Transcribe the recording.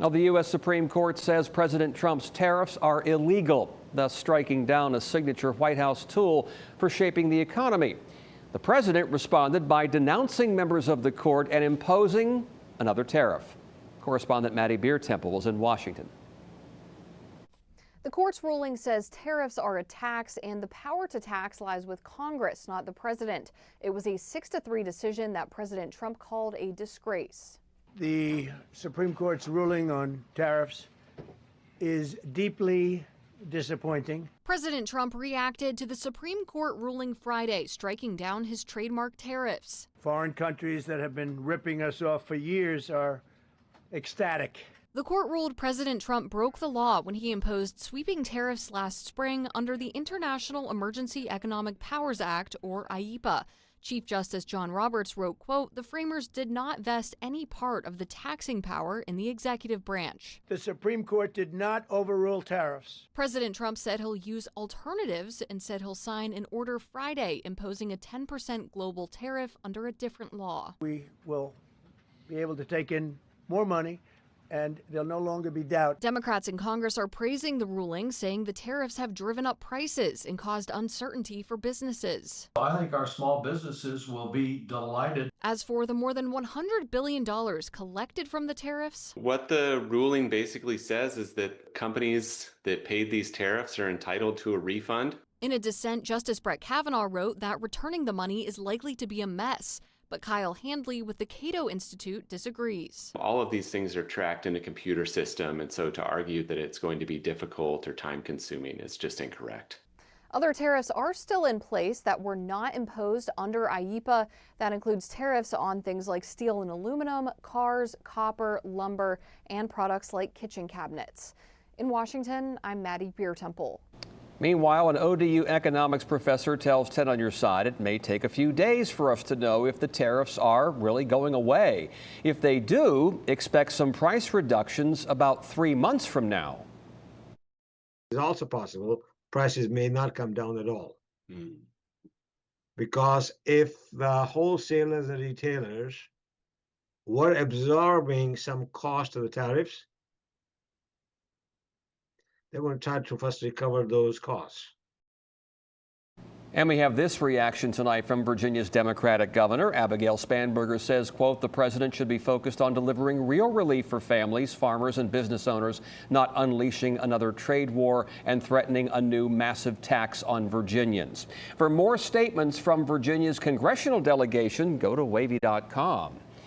Well, the U.S. Supreme Court says President Trump's tariffs are illegal, thus striking down a signature White House tool for shaping the economy. The president responded by denouncing members of the court and imposing another tariff. Correspondent Maddie Beer-Temple was in Washington. The court's ruling says tariffs are a tax and the power to tax lies with Congress, not the president. It was a 6-3 decision that President Trump called a disgrace. The Supreme Court's ruling on tariffs is deeply disappointing. President Trump reacted to the Supreme Court ruling Friday, striking down his trademark tariffs. Foreign countries that have been ripping us off for years are ecstatic. The court ruled President Trump broke the law when he imposed sweeping tariffs last spring under the International Emergency Economic Powers Act, or IEEPA. Chief Justice John Roberts wrote, quote, "The framers did not vest any part of the taxing power in the executive branch." The Supreme Court did not overrule tariffs. President Trump said he'll use alternatives and said he'll sign an order Friday imposing a 10% global tariff under a different law. We will be able to take in more money, and there'll no longer be doubt. Democrats in Congress are praising the ruling, saying the tariffs have driven up prices and caused uncertainty for businesses. I think our small businesses will be delighted. As for the more than $100 billion collected from the tariffs, what the ruling basically says is that companies that paid these tariffs are entitled to a refund. In a dissent, Justice Brett Kavanaugh wrote that returning the money is likely to be a mess. But Kyle Handley with the Cato Institute disagrees. All of these things are tracked in a computer system, and so to argue that it's going to be difficult or time-consuming is just incorrect. Other tariffs are still in place that were not imposed under IEEPA. That includes tariffs on things like steel and aluminum, cars, copper, lumber, and products like kitchen cabinets. In Washington, I'm Maddie Beer-Temple. Meanwhile, an ODU economics professor tells 10 on Your Side it may take a few days for us to know if the tariffs are really going away. If they do, expect some price reductions about 3 months from now. It's also possible prices may not come down at all. Because if the wholesalers and retailers were absorbing some cost of the tariffs, they're going to try to first recover those costs. And we have this reaction tonight from Virginia's Democratic governor. Abigail Spanberger says, quote, "The president should be focused on delivering real relief for families, farmers, and business owners, not unleashing another trade war and threatening a new massive tax on Virginians." For more statements from Virginia's congressional delegation, go to wavy.com.